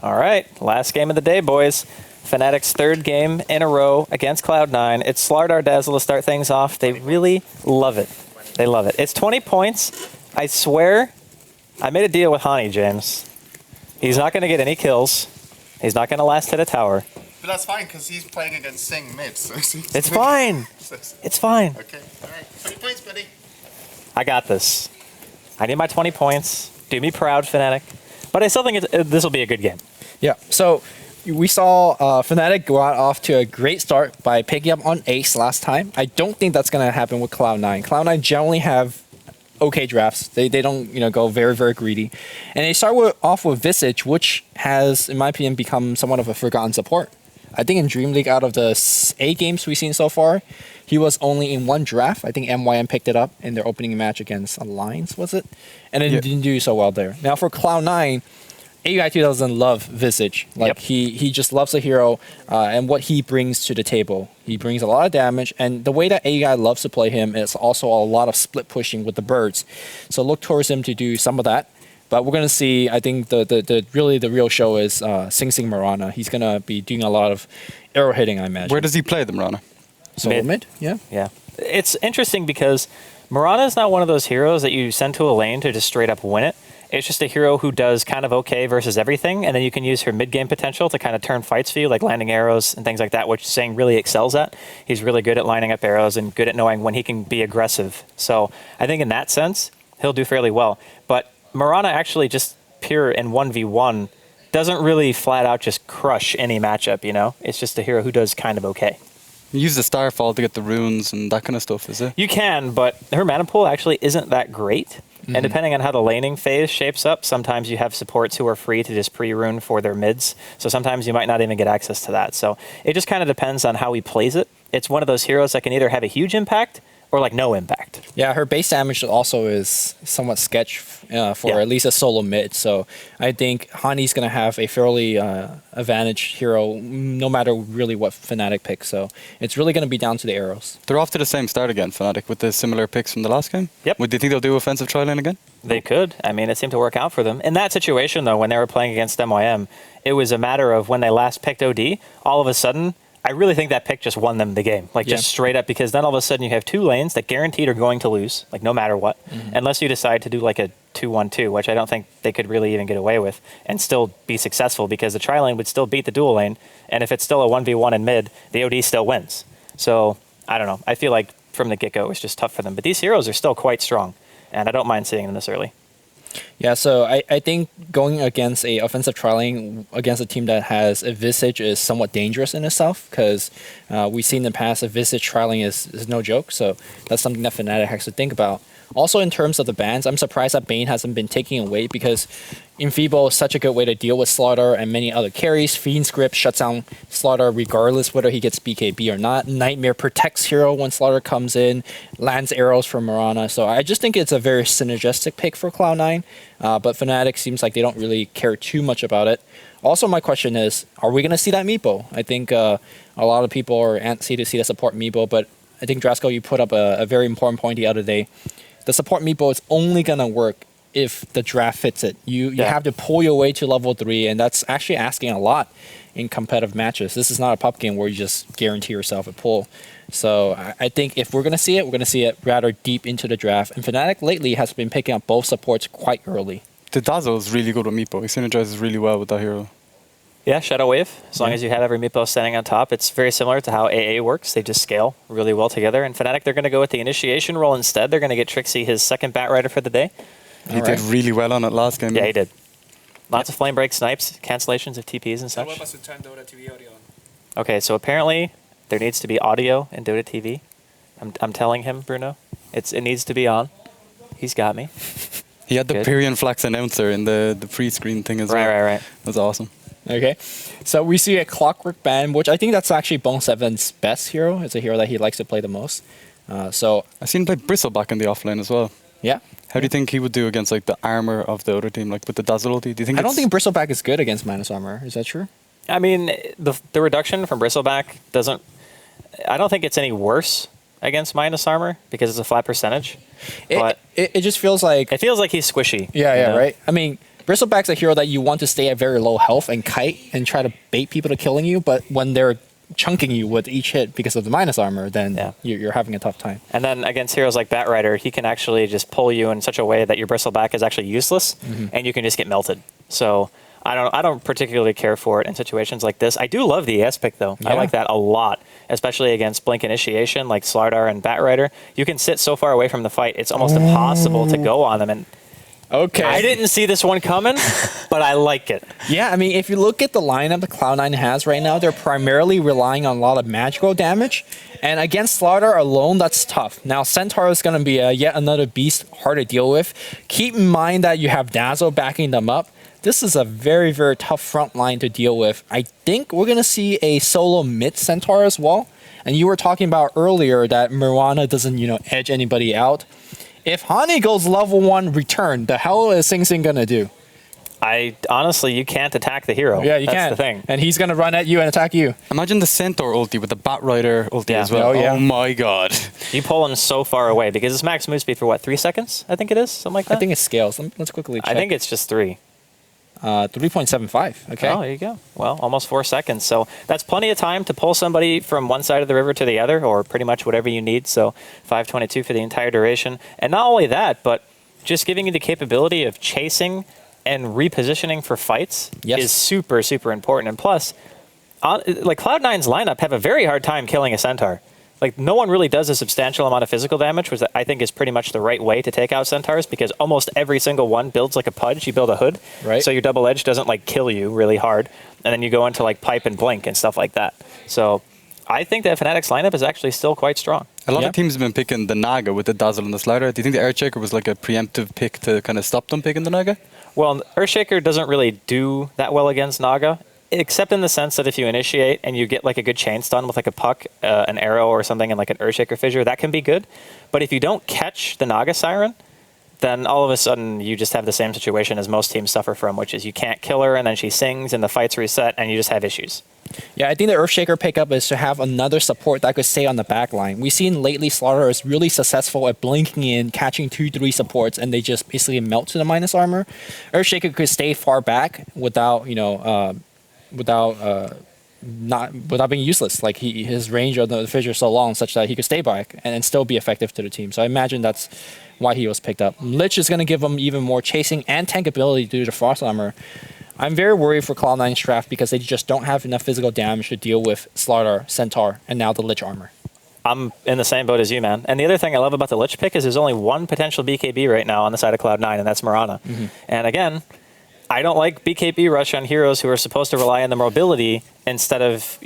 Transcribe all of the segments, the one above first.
All right, last game of the day, boys. Fnatic's third game in a row against Cloud9. It's Slardar Dazzle to start things off. They really love it. They love it. It's 20 points. I swear, I made a deal with Hani, James. He's not going to get any kills. He's not going to last hit a tower. But that's fine, because he's playing against Sing mid. So it's fine. It's fine. Okay, all right. 20 points, buddy. I got this. I need my 20 points. Do me proud, Fnatic. But I still think this will be a good game. Yeah, so we saw Fnatic go out off to a great start by picking up on Ace last time. I don't think that's going to happen with Cloud9. Cloud9 generally have okay drafts. They don't go very, very greedy. And they start off with Visage, which has, in my opinion, become somewhat of a forgotten support. I think in DreamLeague, out of the 8 games we've seen so far, he was only in 1 draft. I think MYM picked it up in their opening match against Alliance, was it? And it didn't do so well there. Now for Cloud9, AUI2 doesn't love Visage. Like he just loves the hero and what he brings to the table. He brings a lot of damage, and the way that AUI loves to play him is also a lot of split pushing with the birds. So look towards him to do some of that. But we're going to see, I think the real show is Sing Mirana. He's going to be doing a lot of arrow hitting, I imagine. Where does he play the Mirana? So mid, yeah. Yeah. It's interesting because Mirana is not one of those heroes that you send to a lane to just straight up win it. It's just a hero who does kind of okay versus everything, and then you can use her mid-game potential to kind of turn fights for you, like landing arrows and things like that, which Sing really excels at. He's really good at lining up arrows and good at knowing when he can be aggressive. So I think in that sense, he'll do fairly well. But Mirana actually just pure in 1v1 doesn't really flat out just crush any matchup, you know? It's just a hero who does kind of okay. You use the Starfall to get the runes and that kind of stuff, is it? You can, but her mana pool actually isn't that great. And depending on how the laning phase shapes up, sometimes you have supports who are free to just pre-rune for their mids. So sometimes you might not even get access to that. So it just kind of depends on how he plays it. It's one of those heroes that can either have a huge impact or like no impact. Yeah, her base damage also is somewhat sketch for at least a solo mid. So I think Hani's going to have a fairly advantaged hero no matter really what Fnatic picks. So it's really going to be down to the arrows. They're off to the same start again, Fnatic, with the similar picks from the last game. Yep. Do you think they'll do offensive tri lane again? They could. I mean, it seemed to work out for them. In that situation, though, when they were playing against MYM, it was a matter of when they last picked OD, all of a sudden, I really think that pick just won them the game, like just straight up, because then all of a sudden you have 2 lanes that guaranteed are going to lose, like no matter what, unless you decide to do like a 2-1-2, which I don't think they could really even get away with and still be successful, because the tri lane would still beat the dual lane, and if it's still a 1v1 in mid, the OD still wins. So I don't know. I feel like from the get-go it was just tough for them, but these heroes are still quite strong, and I don't mind seeing them this early. Yeah, so I think going against a offensive tri-lane against a team that has a Visage is somewhat dangerous in itself, because we've seen in the past a Visage tri-lane is no joke, so that's something that Fnatic has to think about. Also, in terms of the bans, I'm surprised that Bane hasn't been taking away, because Enfeeble is such a good way to deal with Slaughter and many other carries. Fiend's Grip shuts down Slaughter regardless whether he gets BKB or not. Nightmare protects hero when Slaughter comes in, lands arrows from Mirana. So I just think it's a very synergistic pick for Cloud9, but Fnatic seems like they don't really care too much about it. Also, my question is, are we going to see that Meepo? I think a lot of people are antsy to see the support Meepo, but I think, Drasko, you put up a very important point the other day. The support Meepo is only going to work if the draft fits it. You have to pull your way to level 3, and that's actually asking a lot in competitive matches. This is not a pub game where you just guarantee yourself a pull. So I think if we're going to see it, we're going to see it rather deep into the draft. And Fnatic lately has been picking up both supports quite early. The Dazzle is really good with Meepo. He synergizes really well with that hero. Yeah, Shadow Wave. As long as you have every Meepo standing on top, it's very similar to how AA works. They just scale really well together. And Fnatic, they're going to go with the initiation role instead. They're going to get Trixie his second Bat Rider for the day. He did really well on it last game. Yeah, he did. Lots of flame break snipes, cancellations of TPs and such. Okay, so apparently there needs to be audio in Dota TV. I'm telling him, Bruno. It needs to be on. He's got me. He had the Pyrian Flax announcer in the pre-screen thing as well. Right. That was awesome. Okay, so we see a Clockwork ban, which I think that's actually Bone7's best hero. It's a hero that he likes to play the most. So I've seen him play Bristleback in the offlane as well. Yeah. How do you think he would do against like the armor of the other team, like with the Dazzle ulti? Do you think? I don't think Bristleback is good against minus armor. Is that true? I mean, the reduction from Bristleback doesn't. I don't think it's any worse against minus armor because it's a flat percentage. But it just feels like it feels like he's squishy. Yeah, right. I mean, Bristleback's a hero that you want to stay at very low health and kite and try to bait people to killing you, but when they're chunking you with each hit because of the minus armor, then you're having a tough time. And then against heroes like Batrider, he can actually just pull you in such a way that your Bristleback is actually useless, and you can just get melted. So I don't particularly care for it in situations like this. I do love the ES pick though. I like that a lot, especially against Blink Initiation like Slardar and Batrider. You can sit so far away from the fight, it's almost impossible to go on them. And okay, I didn't see this one coming, but I like it. Yeah, I mean, if you look at the lineup that Cloud9 has right now, they're primarily relying on a lot of magical damage. And against Slardar alone, that's tough. Now, Centaur is going to be yet another beast, hard to deal with. Keep in mind that you have Dazzle backing them up. This is a very, very tough front line to deal with. I think we're going to see a solo mid Centaur as well. And you were talking about earlier that Mirana doesn't, edge anybody out. If Hani goes level 1 return, the hell is Sing Sing gonna do? Honestly, you can't attack the hero. Yeah, you That's can't. the thing. And he's gonna run at you and attack you. Imagine the Centaur ulti with the Batrider ulti as well. Oh, yeah. Oh my god. You pull him so far away because his max move speed for what, 3 seconds? I think it is, something like that. I think it scales. Let's quickly check. I think it's just 3. 3.75. Okay. Oh, there you go. Well, almost 4 seconds. So that's plenty of time to pull somebody from one side of the river to the other, or pretty much whatever you need. So 522 for the entire duration. And not only that, but just giving you the capability of chasing and repositioning for fights is super, super important. And plus, like Cloud9's lineup have a very hard time killing a Centaur. Like, no one really does a substantial amount of physical damage, which I think is pretty much the right way to take out Centaurs, because almost every single one builds like a Pudge. You build a hood, so your double edge doesn't like kill you really hard, and then you go into like Pipe and Blink and stuff like that. So I think that Fnatic's lineup is actually still quite strong. A lot of teams have been picking the Naga with the Dazzle and the Slider. Do you think the Earthshaker was like a preemptive pick to kind of stop them picking the Naga? Well, Earthshaker doesn't really do that well against Naga, except in the sense that if you initiate and you get like a good chain stun with like a puck, an arrow or something, and like an Earthshaker fissure, that can be good. But if you don't catch the Naga Siren, then all of a sudden you just have the same situation as most teams suffer from, which is you can't kill her and then she sings and the fight's reset and you just have issues. Yeah, I think the Earthshaker pickup is to have another support that could stay on the back line. We've seen lately Slaughter is really successful at blinking in, catching 2-3 supports, and they just basically melt to the minus armor. Earthshaker could stay far back without, without being useless. Like his range of the fissure is so long such that he could stay back and still be effective to the team. So I imagine that's why he was picked up. Lich is going to give him even more chasing and tank ability due to Frost Armor. I'm very worried for Cloud9's draft because they just don't have enough physical damage to deal with Slardar, Centaur, and now the Lich Armor. I'm in the same boat as you, man. And the other thing I love about the Lich pick is there's only one potential BKB right now on the side of Cloud9, and that's Mirana. And again, I don't like BKB rush on heroes who are supposed to rely on the mobility instead of,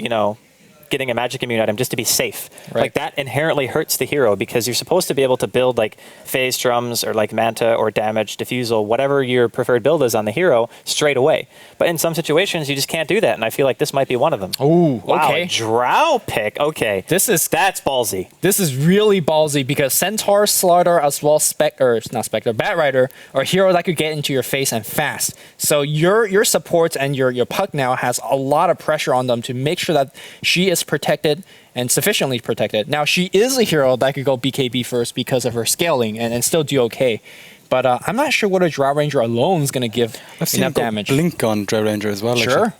getting a magic immune item just to be safe. Right. Like that inherently hurts the hero because you're supposed to be able to build like phase drums or like manta or damage, diffusal, whatever your preferred build is on the hero straight away. But in some situations you just can't do that, and I feel like this might be one of them. Oh, wow, okay. Drow pick. Okay. That's ballsy. This is really ballsy because Centaur, Slardar, as well Batrider are a hero that could get into your face and fast. So your supports and your puck now has a lot of pressure on them to make sure that she is protected and sufficiently protected. Now, she is a hero that could go BKB first because of her scaling and still do okay. But I'm not sure what a Drow Ranger alone is going to give enough damage. Blink on Drow Ranger as well. Sure.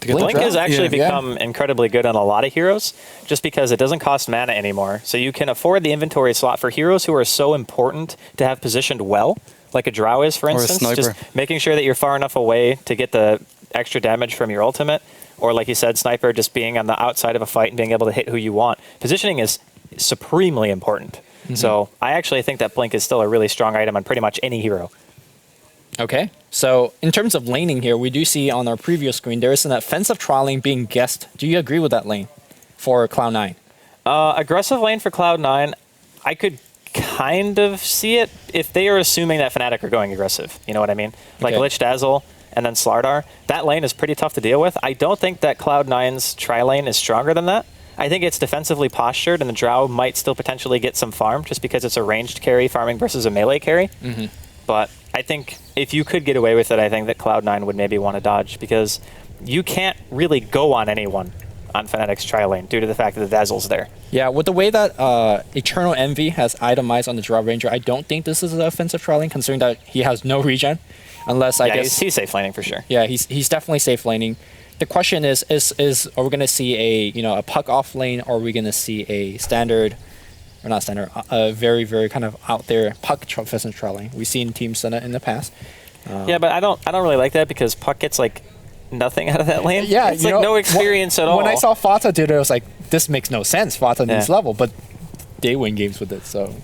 Blink has actually become incredibly good on a lot of heroes just because it doesn't cost mana anymore. So you can afford the inventory slot for heroes who are so important to have positioned well, like a Drow is, for instance. Or a Sniper. Just making sure that you're far enough away to get the extra damage from your ultimate. Or like you said, Sniper, just being on the outside of a fight and being able to hit who you want. Positioning is supremely important. So I actually think that Blink is still a really strong item on pretty much any hero. Okay, so in terms of laning here, we do see on our preview screen there is an offensive trialing being guessed. Do you agree with that lane for Cloud9? Aggressive lane for Cloud9, I could kind of see it if they are assuming that Fnatic are going aggressive. You know what I mean? Like Lich Dazzle and then Slardar. That lane is pretty tough to deal with. I don't think that Cloud9's tri lane is stronger than that. I think it's defensively postured, and the Drow might still potentially get some farm just because it's a ranged carry farming versus a melee carry. But I think if you could get away with it, I think that Cloud9 would maybe want to dodge because you can't really go on anyone on Fnatic's tri-lane due to the fact that the Dazzle's there. Yeah, with the way that Eternal Envy has itemized on the Drow Ranger, I don't think this is an offensive tri-lane, considering that he has no regen, unless I guess he's safe laning for sure. Yeah, he's definitely safe laning. The question is are we going to see a puck off lane, or are we going to see a standard, or not standard, a very very kind of out there puck offensive tri-lane? We've seen teams done it in the past. Yeah, but I don't really like that because puck gets like nothing out of that lane. Yeah, it's like no experience at all. When I saw Fata do it, I was like, this makes no sense. Fata needs level, but they win games with it. So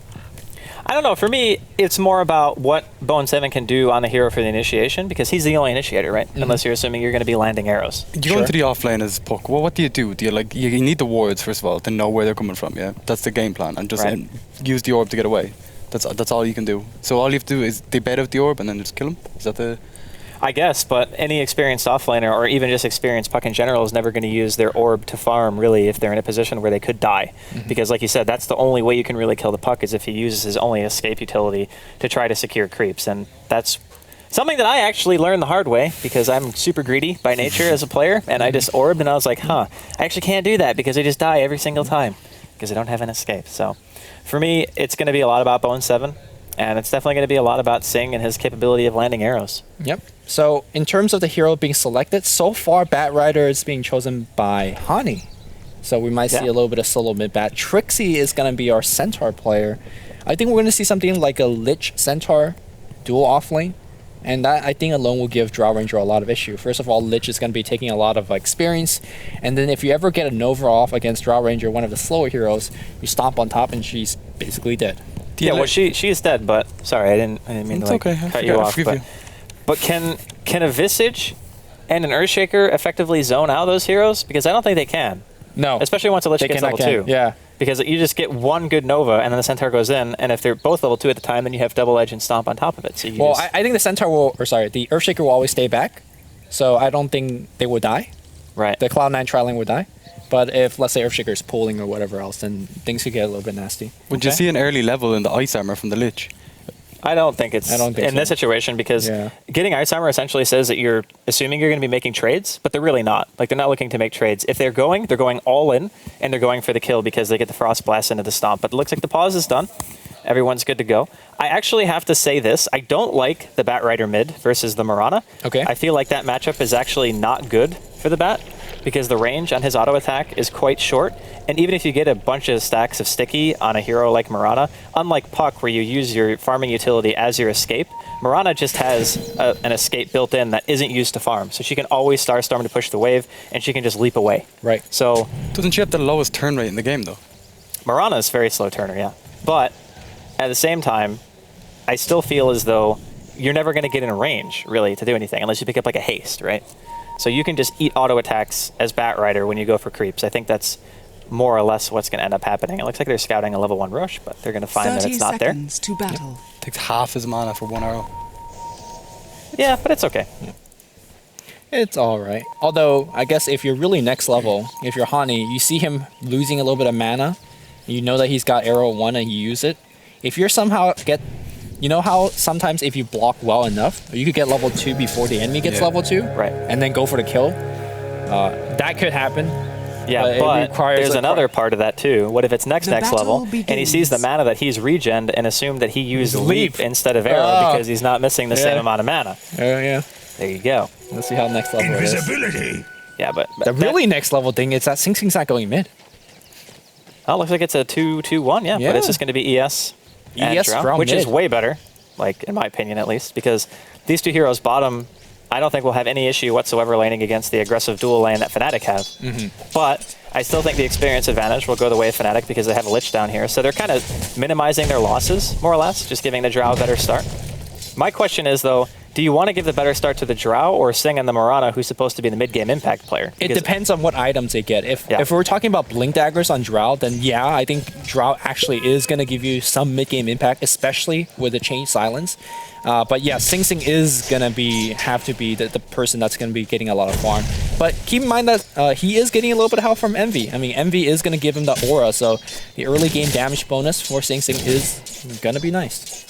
I don't know. For me, it's more about what Bone 7 can do on the hero for the initiation, because he's the only initiator, right? Unless you're assuming you're going to be landing arrows. You go into the offlane as puck. Well, what do? Do you like you need the wards first of all to know where they're coming from? Yeah, that's the game plan, and just use the orb to get away. That's all you can do. So all you have to do is they bait out the orb and then just kill him. Is that the? I guess, but any experienced offlaner or even just experienced puck in general is never going to use their orb to farm, really, if they're in a position where they could die. Because like you said, that's the only way you can really kill the puck is if he uses his only escape utility to try to secure creeps. And that's something that I actually learned the hard way because I'm super greedy by nature as a player, and I just orbed and I was like, I actually can't do that because I just die every single time because I don't have an escape. So for me, it's going to be a lot about Bone 7. And it's definitely going to be a lot about Sing and his capability of landing arrows. Yep. So in terms of the hero being selected, so far Bat Rider is being chosen by Hani. So we might see a little bit of solo mid-bat. Trixie is going to be our Centaur player. I think we're going to see something like a Lich Centaur dual offlane. And that, I think, alone will give Drow Ranger a lot of issue. First of all, Lich is going to be taking a lot of experience. And then if you ever get a Nova off against Drow Ranger, one of the slower heroes, you stomp on top and she's basically dead. Yeah, well, she is dead, but sorry, I didn't mean to cut you off. But can a Visage and an Earthshaker effectively zone out those heroes? Because I don't think they can. No. Especially once a Lich gets level 2. Yeah. Because you just get one good Nova, and then the Centaur goes in, and if they're both level 2 at the time, then you have double edge and stomp on top of it. So I think the Centaur the Earthshaker will always stay back. So I don't think they will die. Right. The Cloud9 tri-lane will die. But if, let's say, Earthshaker is pulling or whatever else, then things could get a little bit nasty. Would you see an early level in the ice armor from the Lich? I don't think it's in this situation because getting ice armor essentially says that you're assuming you're going to be making trades, but they're really not. Like, they're not looking to make trades. If they're going all in, and they're going for the kill because they get the Frost Blast into the stomp. But it looks like the pause is done. Everyone's good to go. I actually have to say this. I don't like the Bat Rider mid versus the Mirana. Okay. I feel like that matchup is actually not good for the Bat because the range on his auto attack is quite short. And even if you get a bunch of stacks of sticky on a hero like Mirana, unlike Puck where you use your farming utility as your escape, Mirana just has an escape built in that isn't used to farm. So she can always Starstorm to push the wave and she can just leap away. Right. So doesn't she have the lowest turn rate in the game though? Mirana is very slow turner, yeah. But at the same time, I still feel as though you're never going to get in range, really, to do anything, unless you pick up like a haste, right? So you can just eat auto attacks as Bat Rider when you go for creeps. I think that's more or less what's going to end up happening. It looks like they're scouting a level 1 rush, but they're going to find that it's not there. 30 seconds to battle. Takes half his mana for 1 arrow. Yeah, but it's okay. It's all right. Although, I guess if you're really next level, if you're Hani, you see him losing a little bit of mana, you know that he's got arrow 1 and you use it. If you're somehow you know how sometimes if you block well enough, you could get level 2 before the enemy gets level 2? Right. And then go for the kill? That could happen. Yeah, but there's another part of that too. What if it's next level, and he sees the mana that he's regened and assumed that he used leap instead of arrow because he's not missing the same amount of mana? Oh, yeah. There you go. Let's see how next level Invisibility. it is. Yeah, but The really next level thing is that Sing Sing's not going mid. Oh, looks like it's a 2-2-1, yeah. But it's just going to be ES and Drow, which is way better, like in my opinion at least, because these two heroes bottom, I don't think we'll have any issue whatsoever laning against the aggressive dual lane that Fnatic have. But I still think the experience advantage will go the way of Fnatic because they have a Lich down here. So they're kind of minimizing their losses, more or less, just giving the Drow a better start. My question is, though, do you want to give the better start to the Drow or Sing and the Mirana, who's supposed to be the mid-game impact player? It depends on what items they get. If we're talking about Blink Daggers on Drow, then yeah, I think Drow actually is going to give you some mid-game impact, especially with the Change Silence. But yeah, Sing Sing is going to have to be the person that's going to be getting a lot of farm. But keep in mind that he is getting a little bit of help from Envy. I mean, Envy is going to give him the aura, so the early game damage bonus for Sing Sing is going to be nice.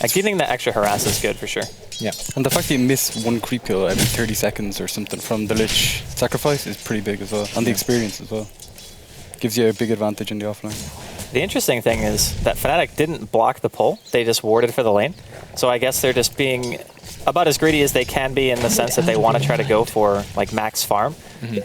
Like, giving the extra harass is good for sure. Yeah. And the fact that you miss one creep kill every 30 seconds or something from the Lich sacrifice is pretty big as well. And the experience as well. Gives you a big advantage in the offline. The interesting thing is that Fnatic didn't block the pull, they just warded for the lane. So I guess they're just being about as greedy as they can be in the sense that they want to try to go for like max farm.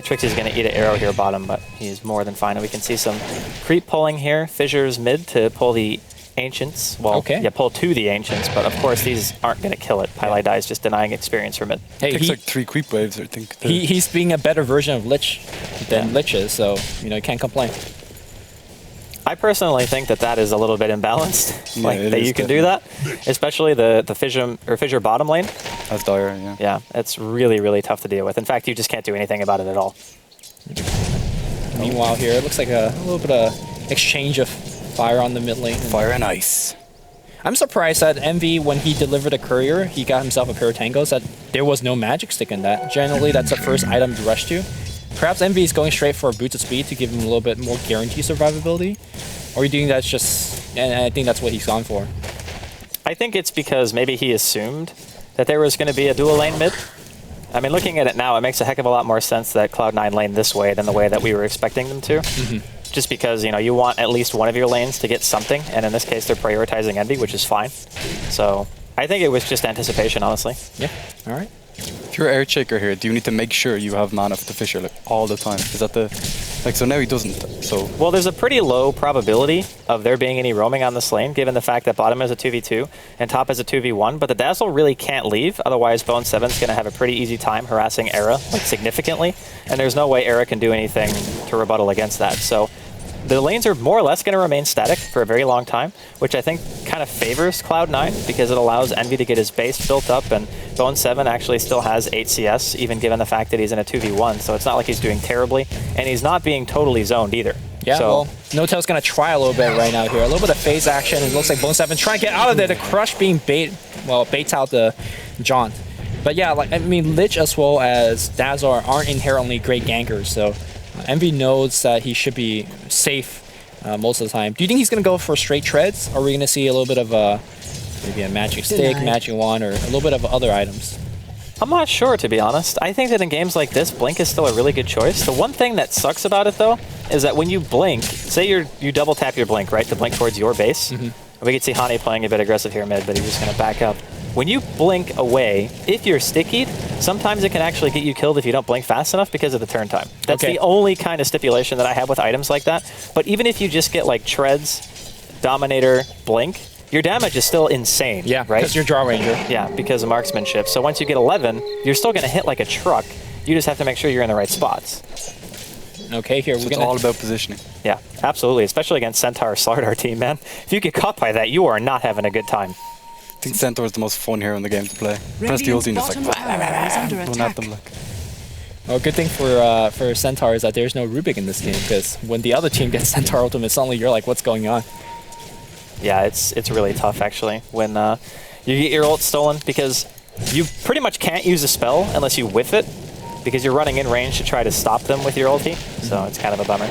Trixie's going to eat an arrow here bottom, but he's more than fine. And we can see some creep pulling here. Fissures mid to pull the Ancients. Well, yeah, pull to the Ancients, but of course these aren't going to kill it. Pylai is just denying experience from it. Hey, Takes like 3 creep waves, I think. He's being a better version of Lich than Lich is, so you know you can't complain. I personally think that that is a little bit imbalanced, Yeah, like that you can definitely. do that, especially the fissure bottom lane. That's dire, yeah. Yeah, it's really, really tough to deal with. In fact, you just can't do anything about it at all. Meanwhile here, it looks like a little bit of exchange of fire on the mid lane. Fire and ice. I'm surprised that Envy, when he delivered a courier, he got himself a pair of tangos, that there was no magic stick in that. Generally, that's the first item to rush to. Perhaps Envy is going straight for a boost of speed to give him a little bit more guaranteed survivability. Or are you doing that's just... And I think that's what he's gone for. I think it's because maybe he assumed that there was going to be a dual lane mid. I mean, looking at it now, it makes a heck of a lot more sense that Cloud9 lane this way than the way that we were expecting them to. Just because, you know, you want at least one of your lanes to get something, and in this case, they're prioritizing Envy, which is fine. So I think it was just anticipation, honestly. Yeah, all right. If you're Air Shaker here, do you need to make sure you have mana for the Fissure like all the time? Is that the... Like, so now he doesn't, so... Well, there's a pretty low probability of there being any roaming on this lane, given the fact that bottom is a 2v2 and top is a 2v1, but the Dazzle really can't leave, otherwise Bone 7's going to have a pretty easy time harassing Era, like, significantly, and there's no way Era can do anything to rebuttal against that. So the lanes are more or less going to remain static for a very long time, which I think kind of favors Cloud9 because it allows Envy to get his base built up, and Bone 7 actually still has 8 CS, even given the fact that he's in a 2v1, so it's not like he's doing terribly, and he's not being totally zoned either. Yeah, so, well, No-Tail's going to try a little bit right now here. A little bit of phase action. It looks like Bone 7 trying to get out of there. The Crush being baits out the Jaunt. But yeah, like I mean, Lich as well as Dazzle aren't inherently great gankers, so Envy knows that he should be safe most of the time. Do you think he's going to go for straight treads, or are we going to see a little bit of maybe a magic stick, magic wand, or a little bit of other items? I'm not sure, to be honest. I think that in games like this, Blink is still a really good choice. The one thing that sucks about it, though, is that when you blink, say you double tap your blink, right, to blink towards your base. We can see Hani playing a bit aggressive here mid, but he's just going to back up. When you blink away, if you're stickied, sometimes it can actually get you killed if you don't blink fast enough because of the turn time. That's the only kind of stipulation that I have with items like that. But even if you just get like Treads, Dominator, Blink, your damage is still insane. Yeah, right? because you're Draw Ranger. Yeah, because of marksmanship. So once you get 11, you're still going to hit like a truck. You just have to make sure you're in the right spots. Okay, here So we're it's gonna... all about positioning. Yeah, absolutely. Especially against Centaur Slardar team, man. If you get caught by that, you are not having a good time. I think Centaur is the most fun hero in the game to play. Press the ulti and just like, run at them like. Well, good thing for Centaur is that there's no Rubik in this game, because when the other team gets Centaur ultimate, suddenly you're like, what's going on? Yeah, it's really tough actually when you get your ult stolen, because you pretty much can't use a spell unless you whiff it, because you're running in range to try to stop them with your ulti. So it's kind of a bummer.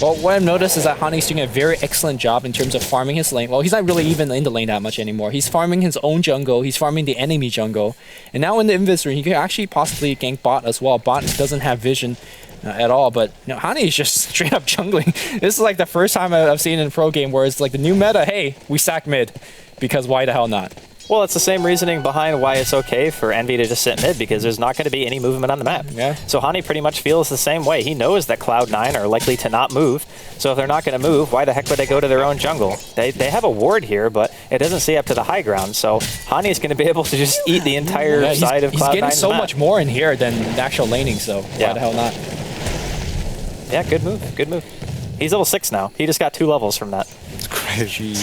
Well, what I've noticed is that Hani's doing a very excellent job in terms of farming his lane. Well, he's not really even in the lane that much anymore. He's farming his own jungle, he's farming the enemy jungle, and now in the invis ring, he could actually possibly gank bot as well. Bot doesn't have vision at all, but you know, Hani is just straight up jungling. This is like the first time I've seen in a pro game where it's like the new meta, hey, we sack mid, because why the hell not? Well, it's the same reasoning behind why it's okay for Envy to just sit mid, because there's not going to be any movement on the map. Yeah. So Hani pretty much feels the same way. He knows that Cloud9 are likely to not move, so if they're not going to move, why the heck would they go to their own jungle? They have a ward here, but it doesn't see up to the high ground, so Hani's going to be able to just eat the entire side of Cloud9's He's getting so map. much more in here than the actual laning, so why the hell not? Yeah, good move, good move. He's level 6 now. He just got 2 levels from that. It's crazy.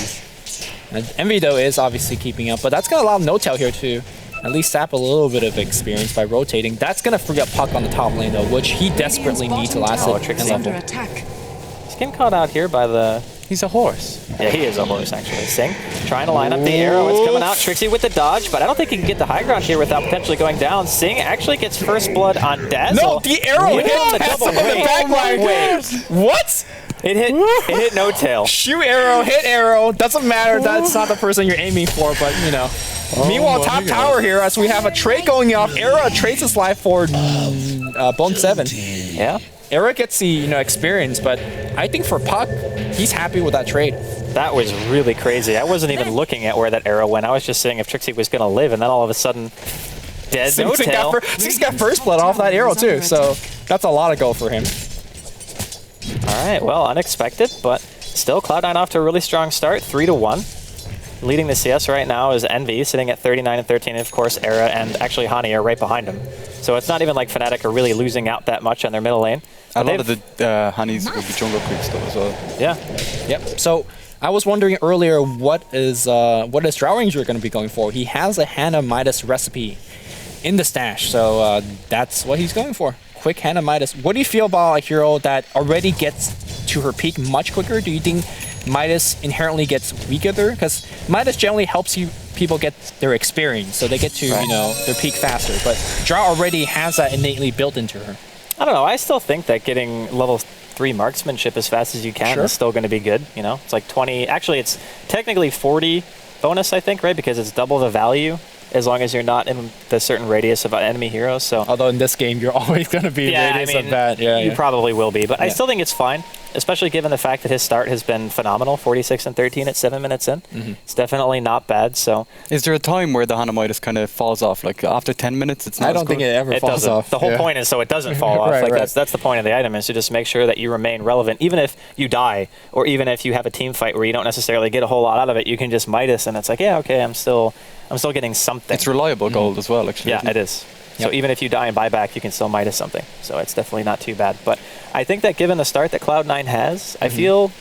And Envy, though, is obviously keeping up, but that's going to allow No-Tail here to at least sap a little bit of experience by rotating. That's going to free up Puck on the top lane, though, which he desperately needs to last at Trixie. level. He's getting caught out here by the... He's a horse. Yeah, he is a horse, actually. Sing, trying to line up the arrow. It's coming out. Trixie with the dodge, but I don't think he can get the high ground here without potentially going down. Sing actually gets first blood on Dazzle. No, the arrow hit the the double back line. Wait. What? It hit no tail. Shoot arrow, hit arrow. Doesn't matter. That's not the person you're aiming for, but you know. Meanwhile, top tower here as we have a trade going off. Era trades his life for Bone 7. Yeah. Era gets the experience, but I think for Puck, he's happy with that trade. That was really crazy. I wasn't even looking at where that arrow went. I was just seeing if Trixie was going to live, and then all of a sudden, dead, no tail. Six got first blood off that arrow too, so that's a lot of go for him. All right, well, unexpected, but still Cloud9 off to a really strong start, 3-1. Leading the CS right now is Envy, sitting at 39 and 13, and of course Era and actually Hani are right behind him. So it's not even like Fnatic are really losing out that much on their middle lane. A lot of the Hanis will be jungle creeps though as well. Yeah. Yep. So I was wondering earlier what is Drow Ranger going to be going for? He has a Hannah Midas recipe in the stash, so that's what he's going for. Quick Hannah Midas. What do you feel about a hero that already gets to her peak much quicker? Do you think Midas inherently gets weaker there? Because Midas generally helps people get their experience, so they get to their peak faster. But Drow already has that innately built into her. I don't know. I still think that getting level 3 marksmanship as fast as you can is still going to be good. You know, it's like 20. Actually, it's technically 40 bonus, I think, right? Because it's double the value as long as you're not in the certain radius of enemy heroes. So, although in this game you're always going to be radius of that. Yeah, you probably will be, but I still think it's fine, especially given the fact that his start has been phenomenal. 46 and 13 at 7 minutes in. It's definitely not bad. So, is there a time where the Hannah Midas kind of falls off? Like after 10 minutes, it's not. I don't think it ever falls off. The whole point is so it doesn't fall off. Like that's the point of the item, is to just make sure that you remain relevant, even if you die or even if you have a team fight where you don't necessarily get a whole lot out of it. You can just Midas, and it's like, yeah, okay, I'm still getting something. It's reliable gold as well, actually. Yeah, it is. So even if you die and buy back, you can still Midas something. So it's definitely not too bad. But I think that given the start that Cloud9 has, I feel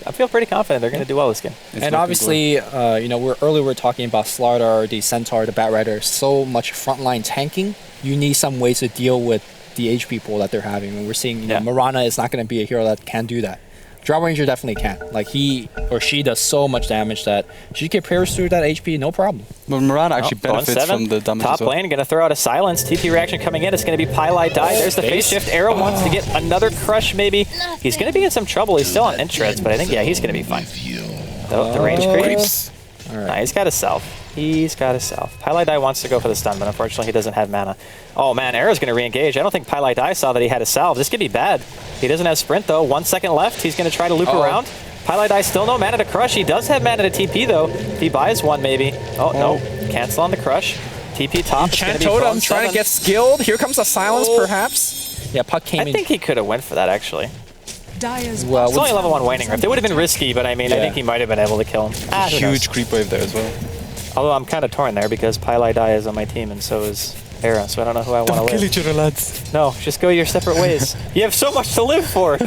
pretty confident they're going to do well this game. And obviously, we're talking about Slardar, the Centaur, the Batrider, so much frontline tanking. You need some ways to deal with the HP pool that they're having. And we're seeing, Mirana is not going to be a hero that can do that. Drow Ranger definitely can. Like, he or she does so much damage that she can pierce through that HP, no problem. But Mirana actually benefits from the damage. Top lane, going to throw out a silence. TP reaction coming in. It's going to be Pylai die. There's the phase shift. Arrow wants to get another crush, maybe. He's going to be in some trouble. He's still on Intreds, but I think, he's going to be fine. The range creeps. All right. Nah, he's got a self. He's got a self. Pylai die wants to go for the stun, but unfortunately he doesn't have mana. Oh man, Arrow's going to re-engage. I don't think Pylai die saw that he had a salve. This could be bad. He doesn't have sprint though. 1 second left. He's going to try to loop around. Pylai die still no mana to crush. He does have mana to TP though. If he buys one maybe. Oh no, cancel on the crush. TP top. Enchant Totem trying to get skilled. Here comes a silence perhaps. Yeah, Puck came in. I think he could have went for that actually. Well, it's only level 1 waning rift. It would have been risky, but I mean, I think he might have been able to kill him. Huge creep wave there as well. Although I'm kind of torn there because Pylai die is on my team and so is Era, so I don't know who I want to live. Kill each other, lads. No, just go your separate ways. You have so much to live for. All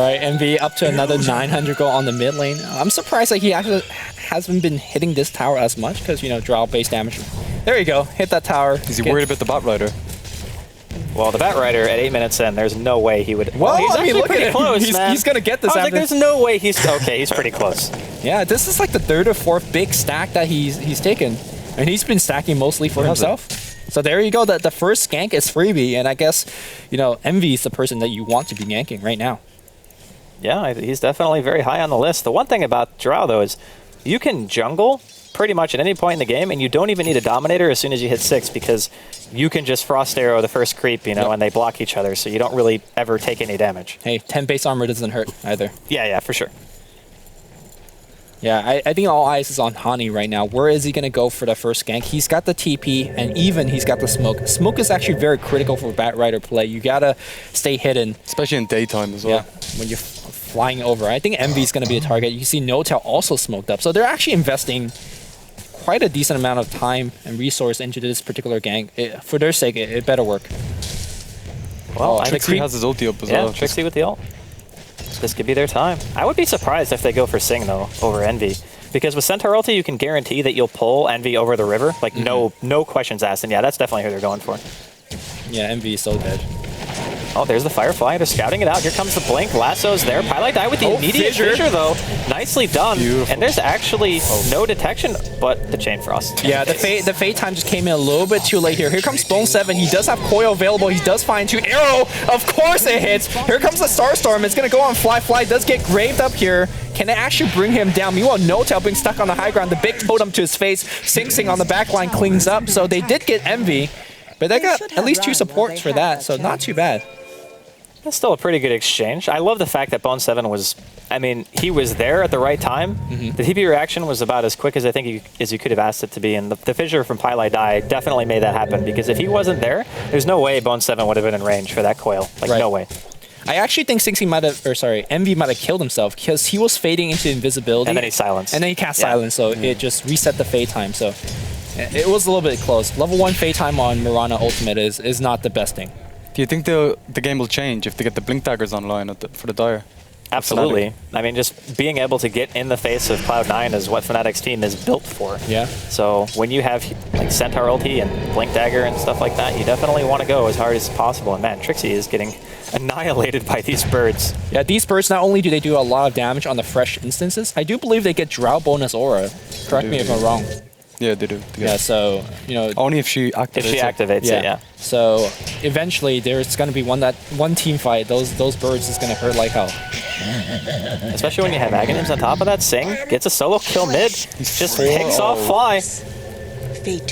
right, MV up to another 900 gold on the mid lane. I'm surprised that he actually hasn't been hitting this tower as much because, Drow base damage. There you go, hit that tower. Is he worried about the Batrider? Well, the Batrider at 8 minutes in, there's no way he would. Well, he's actually pretty close, man. He's gonna get this. I was like, there's no way he's okay. He's pretty close. Yeah, this is like the 3rd or 4th big stack that he's taken, and he's been stacking mostly for himself. So there you go. The first gank is freebie, and I guess Envy is the person that you want to be ganking right now. Yeah, he's definitely very high on the list. The one thing about Drow though is you can jungle pretty much at any point in the game, and you don't even need a Dominator as soon as you hit 6 because you can just Frost Arrow the first creep, and they block each other, so you don't really ever take any damage. Hey, 10 base armor doesn't hurt either. Yeah, for sure. Yeah, I think all eyes is on Hani right now. Where is he going to go for the first gank? He's got the TP, and even he's got the smoke. Smoke is actually very critical for Batrider play. You got to stay hidden. Especially in daytime as well. Yeah, when you're flying over. I think Envy is going to be a target. You see No-Tail also smoked up. So they're actually investing quite a decent amount of time and resource into this particular gank. For their sake, it better work. Well, Trixie has his ulti up as well. Yeah, Trixie with the ult. This could be their time. I would be surprised if they go for Sing, though, over Envy. Because with Centaur ulti, you can guarantee that you'll pull Envy over the river. Like, no questions asked. And yeah, that's definitely who they're going for. Yeah, Envy is so dead. Oh, there's the Firefly. They're scouting it out. Here comes the Blink. Lasso's there. Pylite die with the immediate fissure, though. Nicely done. Beautiful. And there's actually no detection, but the Chain Frost. Yeah, the Fate time just came in a little bit too late here. Here comes Bone 7. He does have Coil available. He does find 2 Arrow. Of course it hits. Here comes the Starstorm. It's going to go on Fly. Fly does get graved up here. Can it actually bring him down? Meanwhile, No-Tail being stuck on the high ground. The big totem to his face. Sing Sing on the back line cleans up. So they did get Envy, but they got at least 2 supports for that. So not too bad. That's still a pretty good exchange. I love the fact that Bone 7 was, I mean, he was there at the right time. The TP reaction was about as quick as I think as you could have asked it to be, and the fissure from Pylite Die definitely made that happen, because if he wasn't there, there's no way Bone 7 would have been in range for that coil. Like, no way. I actually think Sing Sing might have, or sorry, Envy might have killed himself because he was fading into invisibility. And then he silenced. And then he cast Silence, so it just reset the fade time. So it was a little bit close. Level 1 fade time on Mirana Ultimate is not the best thing. Do you think the game will change if they get the Blink Daggers online for the Dire? Absolutely. I mean, just being able to get in the face of Cloud9 is what Fnatic's team is built for. Yeah. So when you have like Centaur ulti and Blink Dagger and stuff like that, you definitely want to go as hard as possible. And man, Trixie is getting annihilated by these birds. Yeah, these birds, not only do they do a lot of damage on the fresh instances, I do believe they get Drought bonus aura. Correct me if I'm wrong. Yeah, they do. Yeah, so, you know... Only if she activates If she activates it, yeah. So, eventually, there's going to be one team fight. Those birds is going to hurt like hell. Especially when you have Aghanims on top of that. Sing gets a solo kill mid. Just picks off Fly.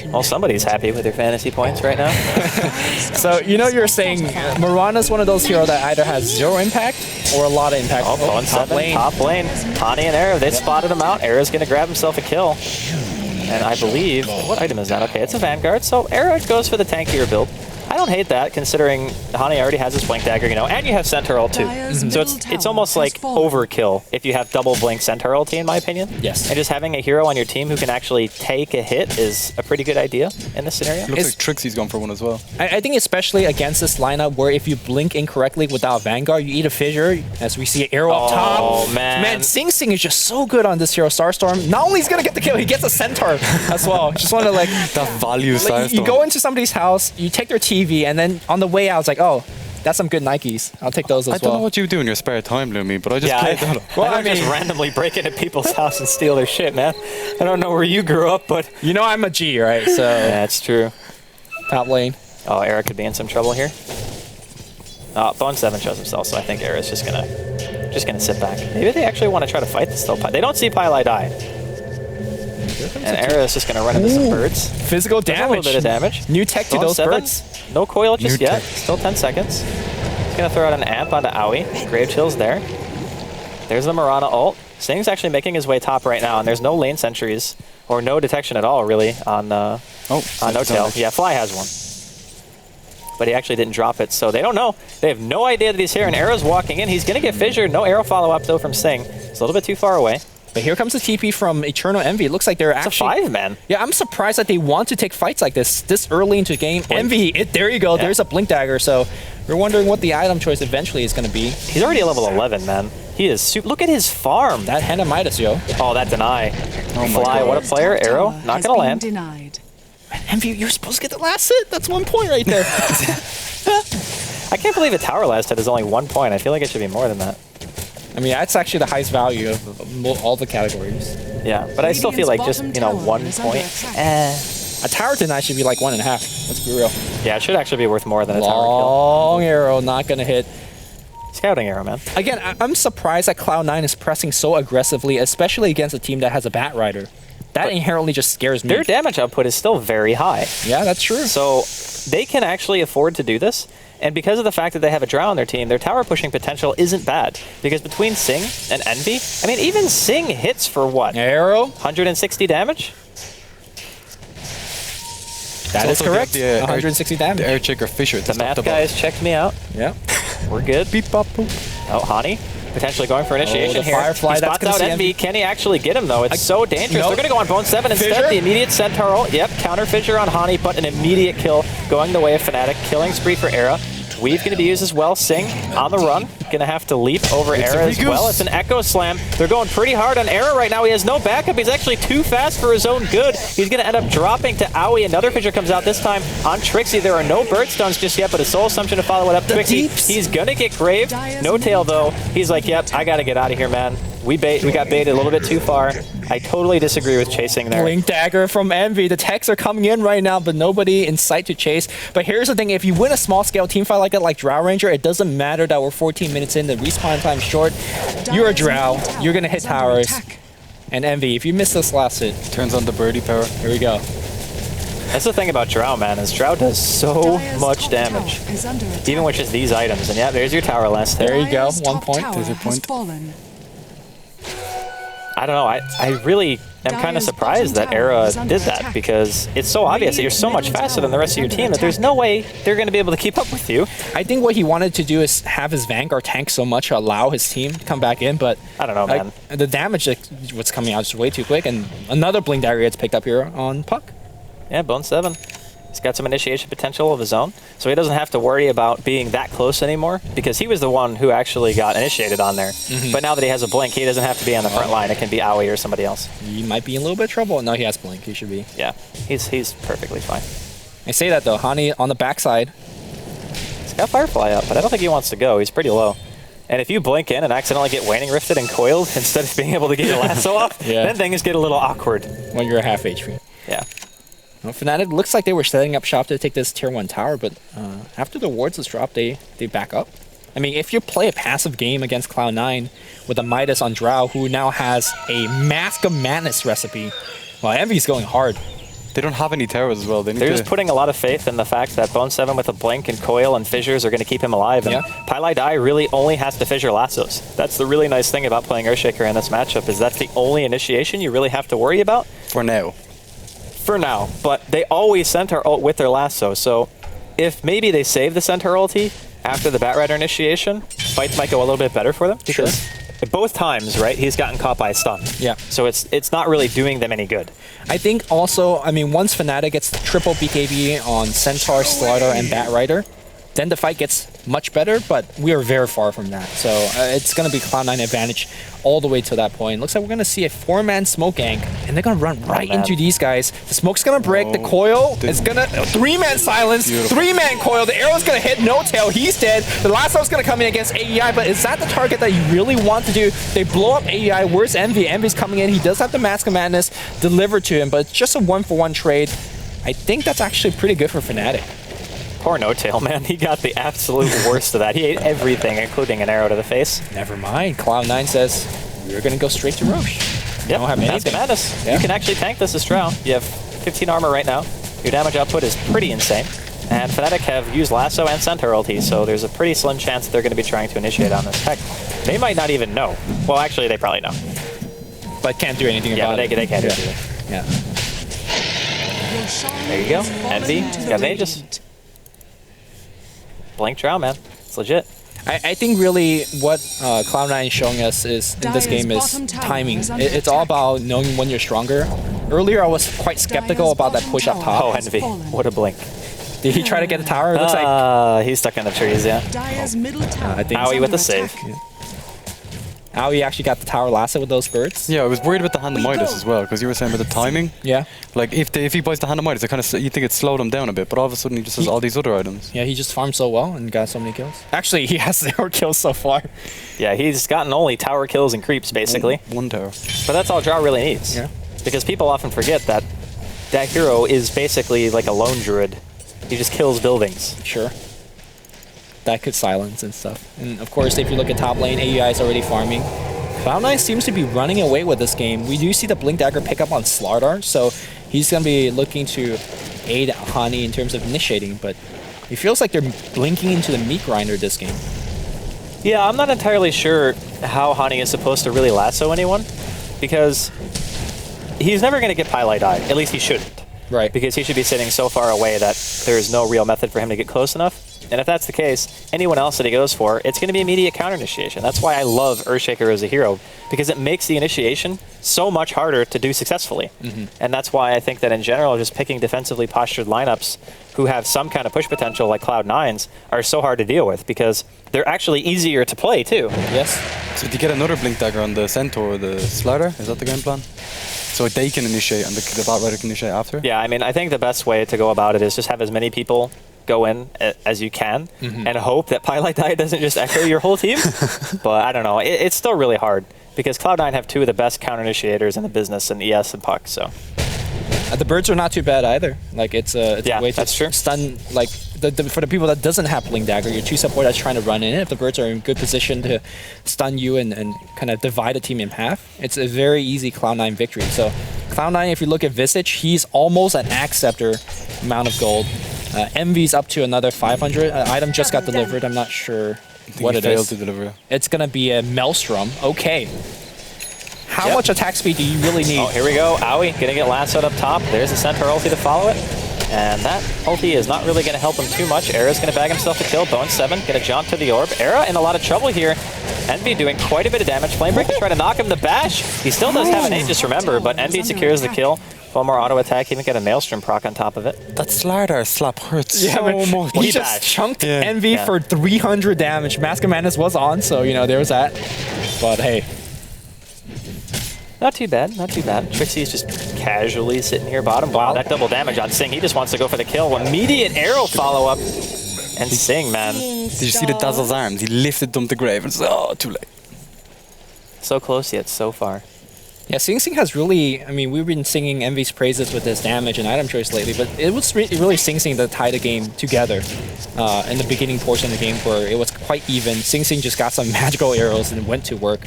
Well, somebody's happy with their fantasy points right now. So, you know, you're saying Mirana's one of those heroes that either has 0 impact or a lot of impact. Oh, Bone 7, top lane. Hani and Arrow, they spotted him out. Arrow's going to grab himself a kill. And I believe, what item is that? Okay, it's a Vanguard, so Arrow goes for the tankier build. I don't hate that, considering Hani already has his Blink Dagger, you know, and you have Centaur ult too. So it's almost like overkill if you have double Blink Centaur ulti, in my opinion. Yes. And just having a hero on your team who can actually take a hit is a pretty good idea in this scenario. Looks like Trixie's gone for one as well. I think especially against this lineup where if you blink incorrectly without Vanguard, you eat a fissure, as we see Arrow up top. Oh, man. Man, Sing Sing is just so good on this hero, Starstorm. Not only is he going to get the kill, he gets a Centaur as well. Just want to like... That value like, you go into somebody's house, you take their TV, and then on the way out, it's like, oh, that's some good Nikes. I'll take those as well. I don't know what you do in your spare time, Lumi, but I just play that. Well, I mean, just randomly break into people's house and steal their shit, man. I don't know where you grew up, but... You know I'm a G, right? So yeah, that's true. Top lane. Oh, Eric could be in some trouble here. Oh, Bone 7 shows himself, so I think Era's just gonna sit back. Maybe they actually want to try to fight this though. They don't see Pylite die. And Era is just going to run into some birds. Physical damage. A little bit of damage. New tech to those birds. No coil just yet. Still 10 seconds. He's going to throw out an amp onto Owie. Grave Chill's there. There's the Mirana ult. Sting's actually making his way top right now, and there's no lane sentries, or no detection at all, really, on No-Tail. Yeah, Fly has one. But he actually didn't drop it, so they don't know. They have no idea that he's here, and Arrow's walking in. He's going to get fissured. No arrow follow-up, though, from Sting. It's a little bit too far away. But here comes the TP from Eternal Envy. It looks like they're actually... It's a 5-man. Yeah, I'm surprised that they want to take fights like this early into the game. Blink. Envy, there you go. Yeah. There's a Blink Dagger. So we're wondering what the item choice eventually is going to be. He's already a level 11, man. He is super... Look at his farm. That Hand of Midas, yo. Oh, that deny. Oh Fly, what a player. Arrow, not going to land. Denied. Man, Envy, you're supposed to get the last hit. That's 1 point right there. I can't believe a tower last hit is only 1 point. I feel like it should be more than that. I mean, that's actually the highest value of all the categories. Yeah, but I still feel like just, you know, 1 point. A tower tonight should be like 1.5. Let's be real. Yeah, it should actually be worth more than a tower Long arrow, not going to hit. kill. Scouting arrow, man. Again, I'm surprised that Cloud9 is pressing so aggressively, especially against a team that has a Bat Rider. That inherently just scares me. Their damage output is still very high. Yeah, that's true. So they can actually afford to do this. And because of the fact that they have a Drow on their team, their tower pushing potential isn't bad. Because between Sing and Envy, I mean, even Sing hits for what? Arrow? 160 damage? That is correct. The 160 damage. The air checker Fisher. The math guys checked me out. Yeah. We're good. Beep, bop, boop. Oh, Hani potentially going for initiation the here. Firefly, He that's spots gonna out see Envy. Can he actually get him, though? It's so dangerous. Nope. They're going to go on Bone 7 instead. Fissure? The immediate Centaur ult. Yep, counter Fissure on Hani, but an immediate kill going the way of Fnatic. Killing spree for Era. Weave going to be used as well. Sing on the run. Going to have to leap over Era as well. It's an Echo Slam. They're going pretty hard on Era right now. He has no backup. He's actually too fast for his own good. He's going to end up dropping to Aoi. Another Fissure comes out this time on Trixie. There are no Bird Stones just yet, but a Soul Assumption to follow it up. Trixie, he's going to get graved. No tail though. He's like, yep, I got to get out of here, man. We got baited a little bit too far. I totally disagree with chasing there. Blink Dagger from Envy. The techs are coming in right now, but nobody in sight to chase. But here's the thing, if you win a small-scale teamfight like that, like Drow Ranger, it doesn't matter that we're 14 minutes in, the respawn time's short. You're a Drow, you're gonna hit towers. And Envy, if you miss this last hit... Turns on the birdie power. Here we go. That's the thing about Drow, man, is Drow does so much damage. Even with just these items. And yeah, there's your tower last hit. There you go, 1 point. There's your point. I don't know, I really am kind of surprised that Era did that, because it's so obvious that you're so much faster than the rest of your team that there's no way they're going to be able to keep up with you. I think what he wanted to do is have his Vanguard tank so much to allow his team to come back in, but I don't know, man. The damage was coming out just way too quick, and another Blink Dagger gets picked up here on Puck. Yeah, Bone 7. He's got some initiation potential of his own, so he doesn't have to worry about being that close anymore, because he was the one who actually got initiated on there. But now that he has a Blink, he doesn't have to be on the front line. It can be Aoi or somebody else. He might be in a little bit of trouble. No, he has Blink. He should be. Yeah, he's perfectly fine. I say that though. Hani on the backside. He's got Firefly up, but I don't think he wants to go. He's pretty low. And if you blink in and accidentally get Waning Rifted and coiled instead of being able to get your lasso off, then things get a little awkward. When you're half HP. Yeah. Well, Fnatic looks like they were setting up shop to take this tier 1 tower, but after the wards was dropped, they back up. I mean, if you play a passive game against Cloud9 with a Midas on Drow, who now has a Mask of Madness recipe, well, Envy's going hard. They don't have any towers as well. They're just putting a lot of faith in the fact that Bone 7 with a blink and coil and fissures are going to keep him alive. And Pylai Dai really only has to fissure lassos. That's the really nice thing about playing Earthshaker in this matchup, is that's the only initiation you really have to worry about. For now. For now, but they always centaur ult with their lasso, so if maybe they save the centaur ulti after the Batrider initiation, fights might go a little bit better for them, because both times, right, he's gotten caught by a stun. Yeah. So it's not really doing them any good. I think also, I mean, once Fnatic gets the triple BKB on Centaur, Slaughter, and Batrider, then the fight gets much better, but we are very far from that. So it's going to be Cloud9 advantage all the way to that point. Looks like we're going to see a 4-man smoke gank, and they're going to run right into these guys. The smoke's going to break. The coil is going to... 3-man silence. 3-man coil. The arrow's going to hit No Tail. He's dead. The lasso's going to come in against AEI, but is that the target that you really want to do? They blow up AEI. Where's Envy? Envy's coming in. He does have the Mask of Madness delivered to him, but it's just a 1-for-1 trade. I think that's actually pretty good for Fnatic. Poor No Tail, man. He got the absolute worst of that. He ate everything, including an arrow to the face. Never mind. Cloud9 says, we're going to go straight to Roche. Yep, Mask of Madness. You can actually tank this as Drow. You have 15 armor right now. Your damage output is pretty insane. And Fnatic have used Lasso and Centaur ulti, so there's a pretty slim chance that they're going to be trying to initiate on this. Heck, they might not even know. Well, actually, they probably know. But can't do anything about it. Yeah, they can't do anything. Yeah. There you go. Envy. Got an Aegis. Blink Drow, man. It's legit. I think really what Cloud9 is showing us is in this game is timing. It's all about knowing when you're stronger. Earlier, I was quite skeptical about that push up top. Oh, Envy. What a blink. Did he try to get a tower? It looks like... he's stuck in the trees, yeah. I think Aoi with the save. Aoi actually got the tower lasted with those birds. Yeah, I was worried about the Hand of Midas as well, because you were saying about the timing. Yeah. Like, if he buys the Hand of Midas, you think it slowed him down a bit, but all of a sudden he just has all these other items. Yeah, he just farmed so well and got so many kills. Actually, he has 0 kills so far. Yeah, he's gotten only tower kills and creeps, basically. One tower. But that's all Drow really needs. Yeah. Because people often forget that that hero is basically like a lone druid. He just kills buildings. Sure. That could silence and stuff. And of course, if you look at top lane, AEI is already farming. Cloud9 seems to be running away with this game. We do see the Blink Dagger pick up on Slardar, so he's going to be looking to aid Hani in terms of initiating, but it feels like they're blinking into the meat grinder this game. Yeah, I'm not entirely sure how Hani is supposed to really lasso anyone, because he's never going to get Pylai Dai. At least he shouldn't. Right. Because he should be sitting so far away that there's no real method for him to get close enough. And if that's the case, anyone else that he goes for, it's going to be immediate counter initiation. That's why I love Earthshaker as a hero, because it makes the initiation so much harder to do successfully. And that's why I think that in general, just picking defensively postured lineups who have some kind of push potential like Cloud9's are so hard to deal with, because they're actually easier to play too. Yes. So do you get another Blink Dagger on the Centaur or the Slider? Is that the game plan? So they can initiate and the bot rider can initiate after? Yeah, I mean, I think the best way to go about it is just have as many people go in as you can and hope that Pylite Die doesn't just echo your whole team. But I don't know. It's still really hard because Cloud9 have two of the best counter initiators in the business in ES and Puck. So The birds are not too bad either. Like it's a way to that's true. stun. Like for the people that doesn't have Blink Dagger, your 2 support that's trying to run in. If the birds are in good position to stun you and kind of divide a team in half, it's a very easy Cloud9 victory. So Cloud9, if you look at Visage, he's almost an Acceptor amount of gold. Envy's up to another 500. Item just got delivered. I'm not sure what it is. To deliver. It's gonna be a Maelstrom. Okay. How much attack speed do you really need? Oh, here we go. Owie getting it lassoed up top. There's the Centaur ulti to follow it. And that ulti is not really going to help him too much. Era's going to bag himself a kill. Bone7 going to jump to the orb. Era in a lot of trouble here. Envy doing quite a bit of damage. Flamebreak to try to knock him the bash. He still does have an Aegis, remember, but Envy secures the kill. One more auto attack, even get a Maelstrom proc on top of it. That Slider slap hurts so much. He He just bashed. chunked Envy for 300 damage. Mask of Madness was on, so you know there was that. But hey, Not too bad, not too bad. Trixie's just casually sitting here bottom. Wow, that double damage on Sing. He just wants to go for the kill. Immediate arrow follow-up. And Sing, man. Did you see the Dazzle's arms? He lifted them to grave and said, oh, too late. So close yet so far. yeah, Sing has really. I mean, we've been singing Envy's praises with his damage and item choice lately, but it was really Sing that tied the game together in the beginning portion of the game where it was quite even. Sing just got some magical arrows and went to work.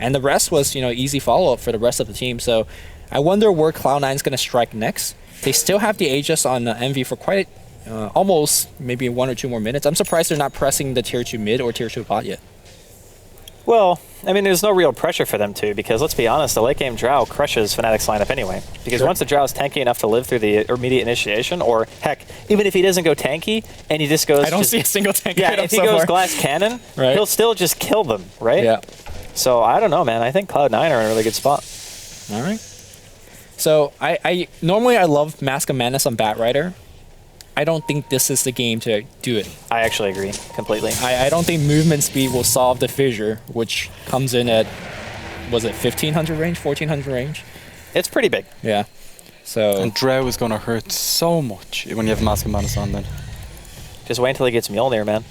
And the rest was, you know, easy follow-up for the rest of the team. So I wonder where Cloud9 is going to strike next. They still have the Aegis on Envy for quite almost maybe 1 or 2 more minutes. I'm surprised they're not pressing the tier 2 mid or tier 2 bot yet. Well, I mean, there's no real pressure for them to, because let's be honest, the late game Drow crushes Fnatic's lineup anyway. Because once the Drow is tanky enough to live through the immediate initiation, or heck, even if he doesn't go tanky and he just goes, I don't see a single tank. yeah, if he goes glass cannon, Right. he'll still just kill them, right? Yeah. So I don't know, man. I think Cloud9 are in a really good spot. All right. So I normally I love Mask of Madness on Batrider. I don't think this is the game to do it. I actually agree completely. I don't think movement speed will solve the fissure, which comes in at, was it 1500 range, 1400 range? It's pretty big. Yeah. So And Drow is going to hurt so much when you have Mask of Madness on then. Just wait until he gets Mjolnir, man.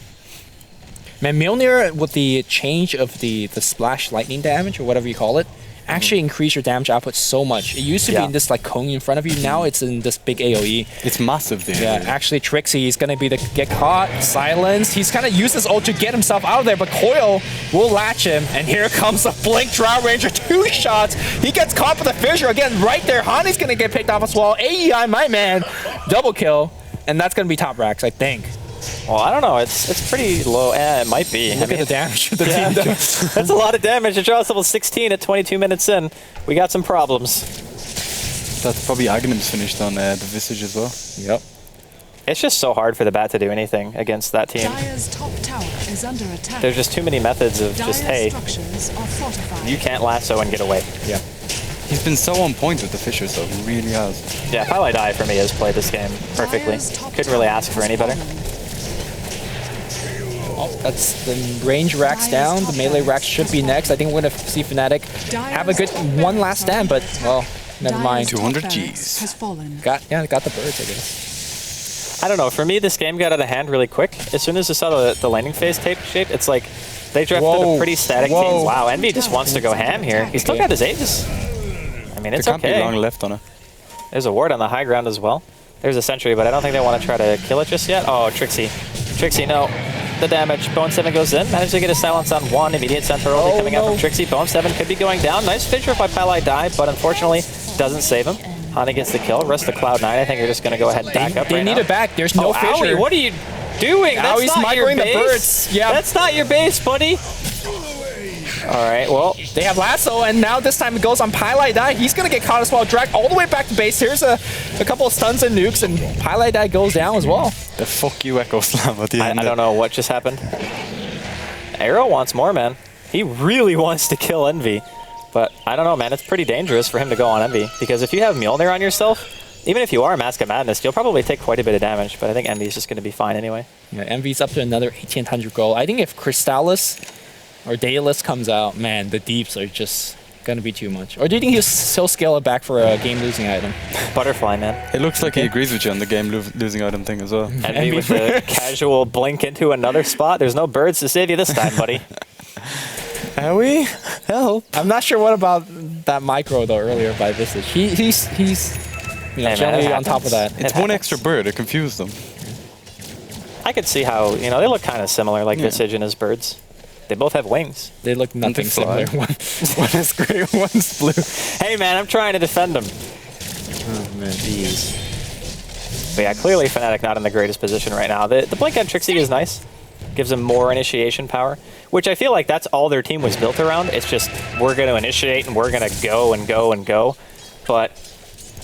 man, Mjolnir with the change of the splash lightning damage or whatever you call it, actually increase your damage output so much. It used to be in this like cone in front of you. Now it's in this big AoE. It's massive there. Yeah, actually Trixie is going to be the get caught, silenced. He's kind of used this ult to get himself out of there, but Coil will latch him. And here comes the Blink Drow Ranger. 2 shots. He gets caught with the fissure. Again, right there. Hani's going to get picked off as well. AEI, my man. Double kill. And that's going to be top racks, I think. Well, I don't know. It's pretty low. It might be. Look at the damage the team does. That's a lot of damage. The Draw's level 16 at 22 minutes in. We got some problems. That's probably Aghanim's finished on the Visage as well. Yep. It's just so hard for the Bat to do anything against that team. Dire's top tower is under attack. There's just too many methods of just, hey, structures are fortified. you can't lasso and get away. Yeah. He's been so on point with the Fissures though, he really has. Yeah, Pylite Die for me has played this game perfectly. Dire's top Couldn't really tower ask for has any better. fallen. Oh, that's the range racks down. The melee racks should be next. I think we're going to see Fnatic have a good one last stand, but, well, never mind. Dire's top 200 barracks Gs. has fallen. Got the birds, I guess. I don't know. For me, this game got out of hand really quick. As soon as I saw the landing phase tape shape, it's like they drafted a pretty static team. Wow, Envy just wants to go ham here. He's still got his Aegis. I mean, it's There can't be long okay. left on it. There's a ward on the high ground as well. There's a sentry, but I don't think they want to try to kill it just yet. Oh, Trixie. Trixie, no. The damage. Bone7 goes in. Managed to get a silence on one. Immediate center ulti coming out from Trixie. Bone7 could be going down. Nice fissure by Pylite Die, but unfortunately doesn't save him. Hani gets the kill. Rest of Cloud9, I think, are just going to go ahead and back up They right need now. it back. There's no fissure. Owie, what are you doing? That's Owie's not your migrating the base. birds. Yeah. That's not your base, buddy. All right, well, They have lasso, and now this time it goes on Pylai Die. He's gonna get caught as well, dragged all the way back to base. Here's a couple of stuns and nukes, and Pylai Die goes down as well. The fuck you Echo Slam at the end. I don't know what just happened. Arrow wants more, man. He really wants to kill Envy. But I don't know, man. It's pretty dangerous for him to go on Envy. Because if you have Mjolnir on yourself, even if you are Mask of Madness, you'll probably take quite a bit of damage. But I think Envy's just going to be fine anyway. Yeah, Envy's up to another 1800 gold. I think if Crystallis or Daedalus comes out, man, the deeps are just gonna be too much. Or do you think he'll scale it back for a game-losing item? Butterfly, man. It looks like he agrees with you on the game losing item thing as well. Envy with a casual blink into another spot. There's no birds to save you this time, buddy. Howie, help. I'm not sure what about that micro though earlier by Visage. He's you know, Hey, man, generally it on top happens. of that. It's one extra bird. It confused them. I could see how, you know, they look kind of similar, like Visage and his birds. They both have wings. They look nothing fly. similar. One is gray, one's blue. Hey, man, I'm trying to defend them. Oh man. Jeez. But yeah, clearly Fnatic not in the greatest position right now. The blink on Trixie is nice. Gives them more initiation power, which I feel like that's all their team was built around. It's just, we're going to initiate and we're going to go and go and go. But